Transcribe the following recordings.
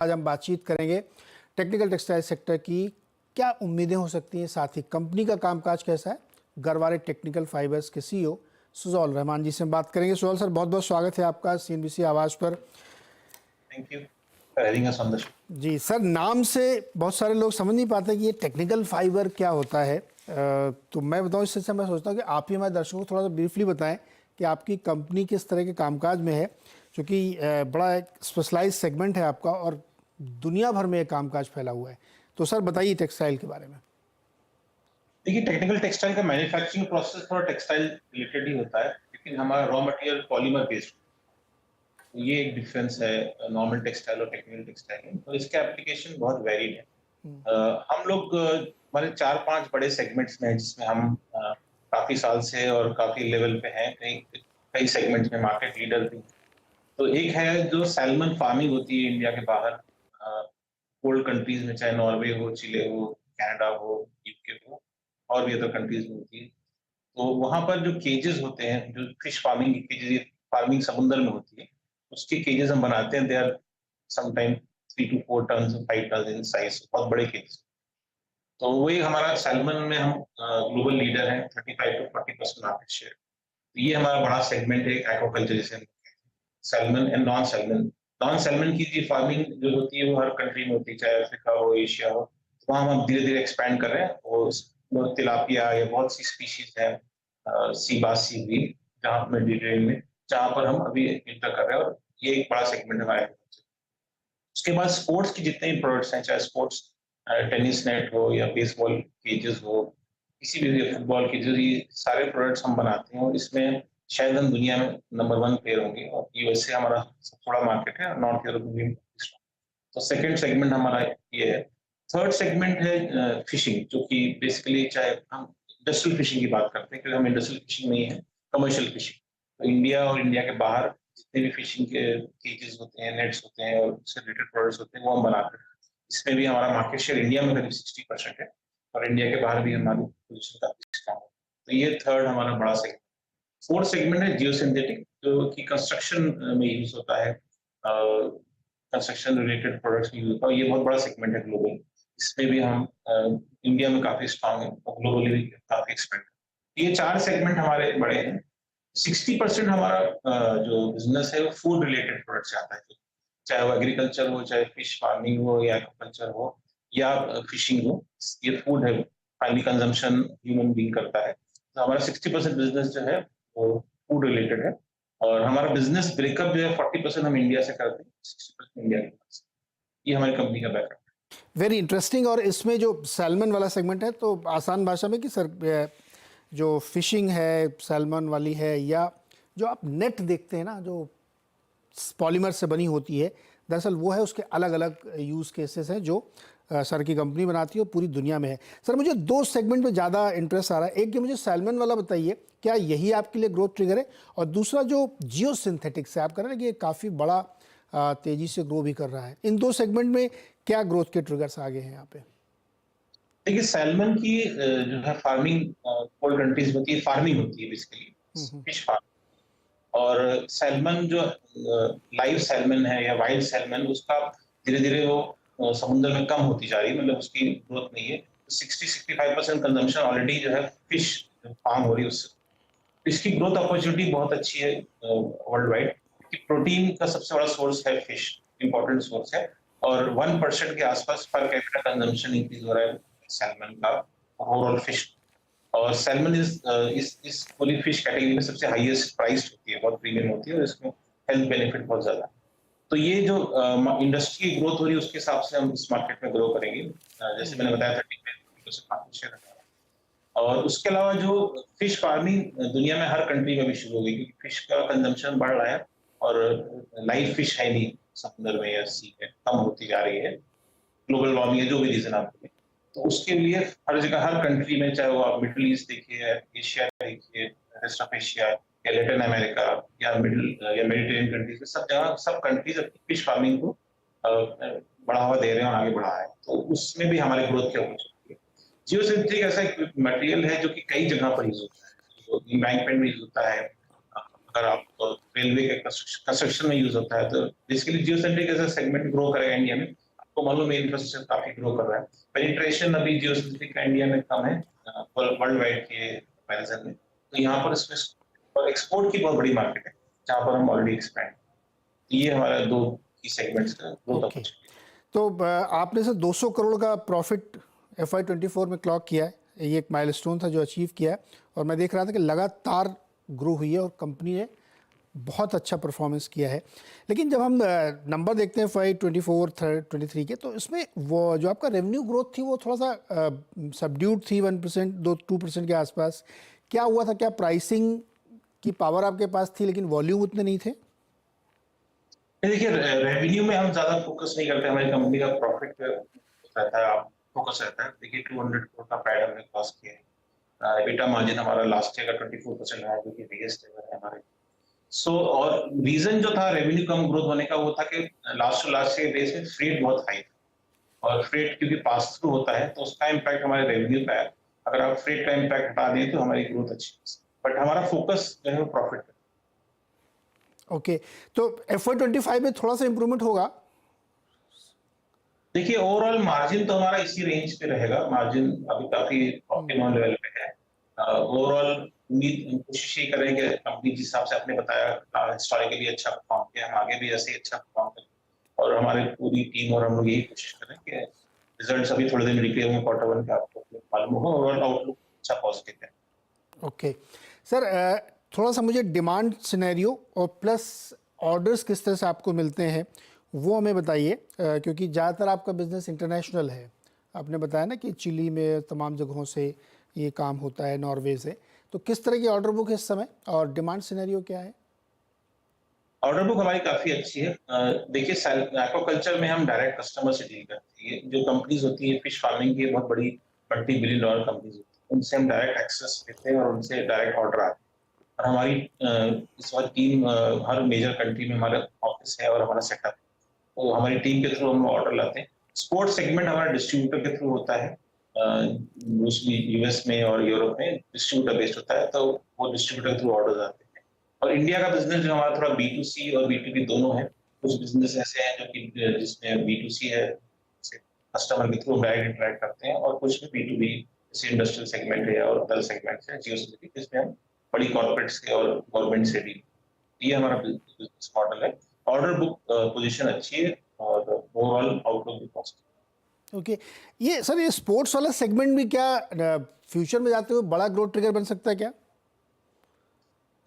आज हम बातचीत करेंगे टेक्निकल टेक्सटाइल सेक्टर की क्या उम्मीदें हो सकती हैं, साथ ही कंपनी का कामकाज कैसा है। गरवारे टेक्निकल फाइबर्स के सीईओ सुजौल रहमान जी से हम बात करेंगे। सुजौल सर, बहुत बहुत स्वागत है आपका सीएनबीसी आवाज़ पर। Thank you for having us on the show. जी सर, नाम से बहुत सारे लोग समझ नहीं पाते कि ये टेक्निकल फाइबर क्या होता है। तो मैं बताऊं, इससे मैं सोचता हूँ कि आप ही हमारे दर्शकों को थोड़ा सा ब्रीफली बताएं कि आपकी कंपनी किस तरह के कामकाज में है, क्योंकि बड़ा एक स्पेशलाइज सेगमेंट है आपका और दुनिया भर में ये कामकाज फैला हुआ है। तो सर बताइए टेक्सटाइल के बारे में। देखिए, टेक्निकल टेक्सटाइल का मैन्युफैक्चरिंग प्रोसेस थोड़ा टेक्सटाइल रिलेटेड ही होता है, लेकिन हमारा रॉ मटेरियल पॉलीमर बेस्ड। ये एक डिफरेंस है नॉर्मल टेक्सटाइल और टेक्निकल टेक्सटाइल में। तो इसके एप्लीकेशन बहुत वेरिड है। हम लोग हमारे 4-5 बड़े सेगमेंट्स में हैं, जिसमें हम काफी साल से और काफी लेवल पे हैं। कई कई सेगमेंट्स में मार्केट लीडर भी। तो एक है जो सैल्मन फार्मिंग होती है इंडिया के बाहर, कोल्ड कंट्रीज में, चाहे नॉर्वे हो, चिले हो, कनाडा हो, यूके हो, और भी अदर कंट्रीज में होती है। तो वहां पर जो केजेस होते हैं, जो फिश फार्मिंग की केजेस, फार्मिंग समुद्र में होती है, उसके केजेस हम बनाते हैं। They are sometime 3 to 4 ton, 5 ton in size, बहुत बड़े केजेस। तो वही हमारा सैल्मन में हम ग्लोबल लीडर हैं, 35 to 40% मार्केट शेयर। तो ये हमारा बड़ा सेगमेंट है एक्वाकल्चर, जिसे हम salmon and non salmon. Non salmon की जी फार्मिंग जो होती है वो हर कंट्री में होती है, चाहे अफ्रीका हो, एशिया हो। वहाँ हम धीरे धीरे एक्सपैंड कर रहे हैं। और तिलापिया या बहुत सी स्पीशीज है, सी बास, सी हुई, जहाँ मेडिटेरेनियन में, जहाँ पर हम अभी इंटर कर रहे हैं। और ये एक बड़ा सेगमेंट हमारे। उसके बाद स्पोर्ट्स की जितने भी प्रोडक्ट्स हैं, चाहे स्पोर्ट्स टेनिस नेट हो या बेसबॉल केजेस हो, किसी भी फुटबॉल के, जो ये सारे प्रोडक्ट्स हम बनाते हैं। और इसमें शायद हम दुनिया में नंबर 1 प्लेयर होंगे। और यूएसए हमारा सबसे बड़ा मार्केट है, नॉर्थ यूरोप में। तो सेकंड सेगमेंट हमारा ये है। थर्ड सेगमेंट है फिशिंग, जो कि बेसिकली, चाहे हम इंडस्ट्रियल फिशिंग की बात करते हैं, क्योंकि हम इंडस्ट्रियल फिशिंग नहीं है, कमर्शियल फिशिंग। तो इंडिया और इंडिया के बाहर जितने भी फिशिंग के केजेस होते हैं, नेट्स होते हैं और उससे रिलेटेड प्रोडक्ट्स होते हैं, वो हम बनाते हैं। इसमें भी हमारा मार्केट शेयर इंडिया में करीब 60% है, और इंडिया के बाहर भी हमारी पोजीशन काफी स्ट्रॉन्ग है। तो ये थर्ड हमारा बड़ा सेगमेंट। फोर्थ सेगमेंट है जियो सिंथेटिक, जो कि कंस्ट्रक्शन में यूज होता है, कंस्ट्रक्शन रिलेटेड प्रोडक्ट्स में यूज होता है। ये बहुत बड़ा सेगमेंट है ग्लोबल। इसमें भी हम इंडिया में काफी स्ट्रॉन्ग है और ग्लोबली भी काफी एक्सपेंड है। ये 4 सेगमेंट हमारे बड़े हैं। 60% हमारा जो बिजनेस है वो फूड रिलेटेड प्रोडक्ट से आता है, चाहे वो एग्रीकल्चर हो, चाहे फिश फार्मिंग हो, या एक्वाकल्चर हो, या फिशिंग हो। ये फूड है, फाइनली कंजम्पशन ह्यूमन बीइंग करता है। तो हमारा 60% बिजनेस जो है वो फूड रिलेटेड है। और हमारा बिजनेस ब्रेकअप जो है, 40% हम इंडिया से करते हैं, 60% इंडिया के पास। ये हमारी कंपनी का बैकअप। Very interesting. और इसमें जो सैल्मन वाला सेगमेंट है, तो आसान भाषा में कि सर जो फिशिंग है सैल्मन वाली है, या जो आप नेट देखते हैं ना, जो पॉलीमर से बनी होती है, दरअसल वो है, उसके अलग अलग यूज़ केसेस हैं जो सर की कंपनी बनाती है और पूरी दुनिया में है। सर, मुझे 2 सेगमेंट में ज़्यादा इंटरेस्ट आ रहा है। एक, ये मुझे सैल्मन वाला बताइए, क्या यही आपके लिए ग्रोथ ट्रिगर है? और दूसरा जो जियो सिंथेटिक्स है आप कर रहे हैं कि ये काफ़ी बड़ा तेज़ी से ग्रो भी कर रहा है, इन 2 सेगमेंट में क्या ग्रोथ के ट्रिगर्स आगे हैं यहाँ पे? देखिए, सैल्मन की जो है फार्मिंग कोल्ड कंट्रीज होती है, फार्मिंग होती है बेसिकली, फिश फार्मिंग। और सैल्मन जो लाइव सैल्मन है या वाइल्ड सैल्मन, उसका धीरे धीरे वो समुद्र में कम होती जा रही है, मतलब उसकी ग्रोथ नहीं है। 60-65% कंजम्पशन ऑलरेडी जो है फिश फार्म हो रही है उससे। इसकी ग्रोथ अपॉर्चुनिटी बहुत अच्छी है वर्ल्ड वाइड, क्योंकि प्रोटीन का सबसे बड़ा सोर्स है फिश, इंपॉर्टेंट सोर्स है। और 1% के आसपास पर कैपिटा कंजम्पशन इंक्रीज हो रहा है सैल्मन का, ओवरऑल फिश। और सैल्मन इस पूरी फिश कैटेगरी में सबसे हाईएस्ट प्राइस होती है, बहुत प्रीमियम होती है, और इसमें हेल्थ बेनिफिट बहुत ज्यादा है। तो ये जो इंडस्ट्री की ग्रोथ हो रही है, उसके हिसाब से हम इस मार्केट में ग्रो करेंगे। जैसे मैंने बताया, 30% मार्केट शेयर है। और उसके अलावा जो फिश फार्मिंग दुनिया में हर कंट्री में भी शुरू हो गई, क्योंकि फिश का कंजम्पशन बढ़ रहा है। और लाइव फिश है नहीं समुद्र में या सी में, कम होती जा रही है। ग्लोबल वार्मिंग है, जो भी रीजन आप बोले। तो उसके लिए हर जगह, हर कंट्री में, चाहे वो आप मिडिल ईस्ट देखिए, एशिया देखिए, रेस्ट ऑफ एशिया या लैटिन अमेरिका, या मिडिल या मेडिटेरियन कंट्रीज में, सब जगह सब कंट्रीज अपनी फिश फार्मिंग को बढ़ावा दे रहे हैं और आगे बढ़ा है। तो उसमें भी हमारे ग्रोथ की अपॉर्चुनिटी है। जियो सिंथेटिक ऐसा एक मटेरियल है जो कि कई जगह पर यूज होता है, जो एम्बैंकमेंट में यूज होता है, अगर आप रेलवे के कंस्ट्रक्शन में यूज होता है, तो basically geo centric as a segment grow करेगा इंडिया में। आपको मालूम है इंफ्रास्ट्रक्चर काफी ग्रो कर रहा है। पेनिट्रेशन अभी जियो सेंट्रिक का इंडिया में कम है वर्ल्ड वाइड के कंपैरिजन में। तो यहाँ पर इसमें और एक्सपोर्ट की बहुत बड़ी मार्केट है जहाँ पर हम ऑलरेडी एक्सपैंड। ये हमारा दो की सेगमेंट्स का ग्रोथ ओके, तो आपने सर 200 करोड़ का प्रॉफिट FY24 में क्लॉक किया है, ये एक माइलस्टोन था जो अचीव किया है, और मैं देख रहा था कि लगातार ग्रो हुई है और कंपनी ने बहुत अच्छा परफॉर्मेंस किया है। लेकिन जब हम नंबर देखते हैं FY24 23 के, तो इसमें वो जो आपका रेवेन्यू ग्रोथ थी वो थोड़ा सा सबड्यूड थी, 1% 2% के आसपास। क्या हुआ था? क्या प्राइसिंग की पावर आपके पास थी लेकिन वॉल्यूम उतने नहीं थे? देखिए रेवेन्यू में हम ज्यादा फोकस नहीं करते, हमारी कंपनी का प्रॉफिट रहता है, फोकस रहता है। देखिए 200 करोड़ का पैड हमने क्रॉस किया है। एबिटा मार्जिन हमारा लास्ट ईयर का 24% है, जो कि बिगेस्ट एवर है हमारे। सो और रीजन जो था रेवेन्यू कम ग्रोथ होने का वो था कि last to last year base में फ्रेट बहुत हाई था, और फ्रेट क्योंकि पास थ्रू होता है तो उसका इम्पैक्ट हमारे रेवेन्यू पे है। अगर आप फ्रेट का इम्पैक्ट हटा दें तो हमारी ग्रोथ अच्छी है, बट हमारा फोकस जो है वो प्रॉफिट है। ओके, तो FY25 में थोड़ा सा इम्प्रूवमेंट होगा? देखिए ओवरऑल मार्जिन तो हमारा इसी रेंज पे रहेगा, मार्जिन अभी काफी ऑप्टिमम लेवल पे है। ओवरऑल उम्मीद कोशिश ये करें कि कंपनी जिस हिसाब से आपने बताया हिस्टोरिकली अच्छा परफॉर्म किया, हम आगे भी ऐसे ही अच्छा परफॉर्म करें, और हमारी पूरी टीम और हम लोग यही कोशिश करें कि रिजल्ट्स अभी थोड़े दिन रिपेयर में Q1 के आपको मालूम होगा, ओवरऑल आउटलुक अच्छा पॉजिटिव है। ओके सर, थोड़ा सा मुझे डिमांड सिनेरियो और प्लस ऑर्डर्स किस तरह से आपको मिलते हैं वो हमें बताइए, क्योंकि ज़्यादातर आपका बिजनेस इंटरनेशनल है। आपने बताया ना कि चिली में तमाम जगहों से ये काम होता है, नॉर्वे से। तो किस तरह की ऑर्डर बुक है इस समय और डिमांड सिनेरियो क्या है? ऑर्डर बुक हमारी काफी अच्छी है। देखिए एक्वाकल्चर में हम डायरेक्ट कस्टमर से डील करते हैं। जो कंपनीज होती है फिश फार्मिंग की, बहुत बड़ी $multi-billion कंपनीज होती है, उनसे हम डायरेक्ट एक्सेस लेते हैं और उनसे डायरेक्ट ऑर्डर आते हैं। और हमारी इस वक्त टीम हर मेजर कंट्री में हमारा ऑफिस है और हमारा सेटअप है, तो हमारी टीम के थ्रू हम ऑर्डर लाते हैं। स्पोर्ट्स सेगमेंट हमारा डिस्ट्रीब्यूटर के थ्रू होता है, मोस्टली यूएस में और यूरोप में डिस्ट्रीब्यूटर बेस्ड होता है, तो वो डिस्ट्रीब्यूटर के थ्रू ऑर्डर आते हैं। और इंडिया का बिजनेस जो हमारा थोड़ा B2C और B2B दोनों है। कुछ बिजनेस ऐसे हैं जो कि जिसमें B2C है, कस्टमर के थ्रू डायरेक्ट इंटरेक्ट करते हैं, और कुछ में B2B जैसे इंडस्ट्रियल सेगमेंट है और अदर सेगमेंट्स है जियो सिटी, जिसमें हम बड़ी कॉर्पोरेट्स के और गवर्नमेंट से भी। ये हमारा बिजनेस मॉडल है। ऑर्डर बुक पोजीशन अच्छी है और ओवरऑल आउटलुक भी पॉजिटिव। ओके, ये सर ये स्पोर्ट्स वाला सेगमेंट भी क्या फ्यूचर में जाते हुए बड़ा ग्रोथ ट्रिगर बन सकता है क्या?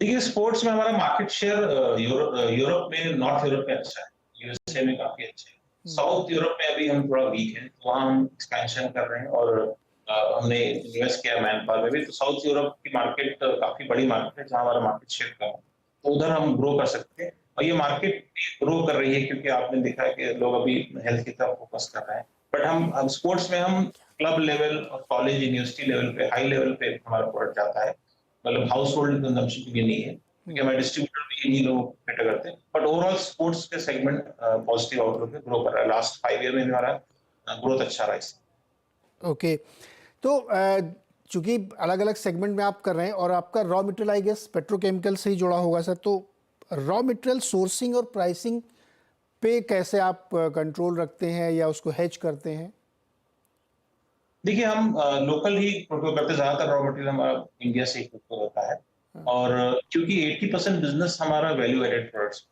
देखिए स्पोर्ट्स में हमारा मार्केट शेयर यूरोप में, नॉर्थ यूरोप में अच्छा है, यूएसए में काफी अच्छा है। साउथ यूरोप में अभी हम थोड़ा वीक हैं, तो वहाँ हम एक्सपेंशन कर रहे हैं, और हमने इन्वेस्ट किया मैन पावर में भी। तो साउथ यूरोप की मार्केट काफी बड़ी मार्केट है जहाँ हमारा मार्केट शेयर कम है, तो उधर हम ग्रो कर सकते हैं। और ये मार्केट भी ग्रो कर रही है क्योंकि आपने देखा है कि लोग अभी हेल्थ की तरफ फोकस कर रहे हैं। बट हम स्पोर्ट्स में हम क्लब लेवल और कॉलेज यूनिवर्सिटी लेवल पे, हाई लेवल पे हमारा प्रोडक्ट जाता है, मतलब हाउस होल्ड कंजम्पशन के लिए नहीं है, क्योंकि हमारे डिस्ट्रीब्यूटर भी इन्हीं लोग कैटर करते हैं। बट ओवरऑल स्पोर्ट्स के सेगमेंट पॉजिटिव आउटलुक है, ग्रो कर रहा है। लास्ट 5 ईयर में हमारा ग्रोथ अच्छा रहा है। ओके, तो चूंकि अलग अलग सेगमेंट में आप कर रहे हैं और आपका raw material I guess petrochemical से ही जुड़ा होगा सर, तो रॉ मटेरियल सोर्सिंग और प्राइसिंग पे कैसे आप कंट्रोल रखते हैं या उसको हेज करते हैं? देखिए हम लोकल ही प्रोक्योर करते हैं, ज्यादातर रॉ मटेरियल हमारा इंडिया से ही प्रोक्योर होता है। और क्योंकि 80% बिजनेस हमारा वैल्यू एडेड प्रोडक्ट्स,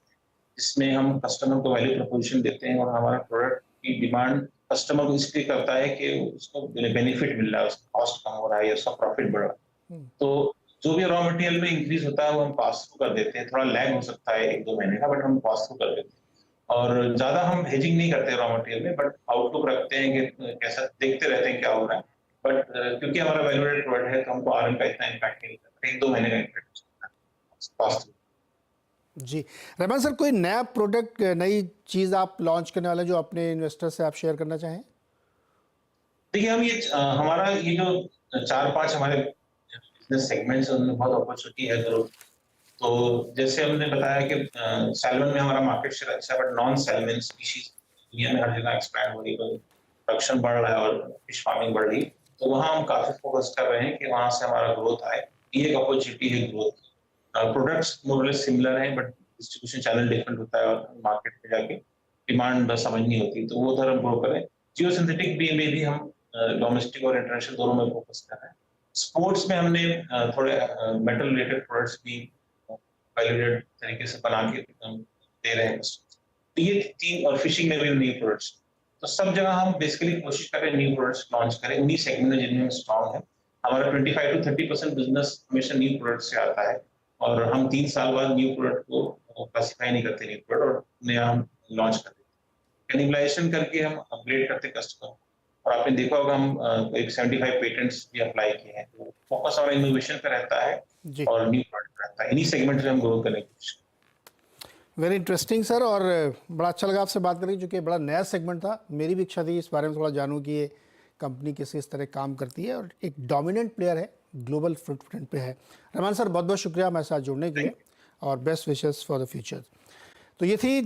इसमें हम कस्टमर को वैल्यू प्रपोजिशन देते हैं, और हमारा प्रोडक्ट की डिमांड कस्टमर को इसलिए करता है कि उसको बेनिफिट मिल रहा है, उसका कॉस्ट कम हो रहा है या उसका प्रॉफिट बढ़ रहा है। तो जो भी रॉ मटेरियल में इंक्रीज होता है वो हम पास थ्रू कर देते हैं। थोड़ा लैग हो सकता है 1-2 महीने का, बट हम पास थ्रू कर देते हैं। और ज्यादा हम हेजिंग नहीं करते रॉ मटेरियल में, बट आउटलुक रखते हैं कि कैसा, देखते रहते हैं क्या हो रहा है। बट क्योंकि हमारा वैल्यू एडेड प्रोडक्ट है तो हमको RM का इतना इम्पैक्ट नहीं करता, 1-2 महीने का इम्पैक्ट हो सकता है पास थ्रू। जी रहमान सर, कोई नया प्रोडक्ट, नई चीज़ आप लॉन्च करने वाले जो अपने इन्वेस्टर से आप शेयर करना चाहें? देखिए हम ये हमारा ये जो 4-5 हमारे बिजनेस सेगमेंट्स है उनमें बहुत अपॉर्चुनिटी है ग्रोथ। तो जैसे हमने बताया कि सैल्मन में हमारा मार्केट शेयर अच्छा है, बट नॉन सैल्मन स्पीशीज दुनिया में हर जगह एक्सपैंड हो रही है, प्रोडक्शन बढ़ रहा है और फिश फार्मिंग बढ़ रही है। तो वहाँ हम काफी फोकस कर रहे हैं कि वहां से हमारा ग्रोथ आए। ये एक अपॉर्चुनिटी है ग्रोथ। प्रोडक्ट्स मोरलेस सिमिलर हैं, बट डिस्ट्रीब्यूशन चैनल डिफरेंट होता है और मार्केट में जाके डिमांड समझनी होती है, तो वो उधर हम ग्रो करें। जियो सिंथेटिक बी में भी हम डोमेस्टिक और इंटरनेशनल दोनों में फोकस कर रहे हैं। स्पोर्ट्स में हमने थोड़े मेटल रिलेटेड प्रोडक्ट्स भी वैल्यूएडेड तरीके से बना के दे रहे हैं। तो ये तीन, और फिशिंग में भी न्यू प्रोडक्ट्स। तो सब जगह हम बेसिकली कोशिश कर रहे हैं न्यू प्रोडक्ट्स लॉन्च करें उन्हीं सेगमेंट में जिनमें हम स्ट्रांग है। हमारा 25 to 30% बिजनेस हमेशा न्यू प्रोडक्ट से आता है, और हम 3 साल बाद न्यू प्रोडक्ट को क्लासिफाई नहीं करते न्यू प्रोडक्ट, और नया हम लॉन्च करते हैं। कैनिबलाइजेशन करके हम अपग्रेड करते कस्टमर। और आपने देखा होगा हम एक 75 पेटेंट्स भी अप्लाई किए हैं। तो फोकस हमारा इनोवेशन पे रहता है जी, और न्यू प्रोडक्ट पे रहता है। इन्हीं सेगमेंट में हम ग्रो करने की कोशिश करते हैं। Very interesting sir. और बड़ा अच्छा लगा आपसे बात करके, क्योंकि बड़ा नया सेगमेंट था। मेरी भी इच्छा थी इस बारे में थोड़ा जानूं कि ये कंपनी किस तरह काम करती है, और एक डोमिनेंट प्लेयर है, ग्लोबल फुटप्रिंट पे है। रहमान सर, बहुत बहुत शुक्रिया हमारे साथ जुड़ने के लिए, और best wishes for the future. तो ये थी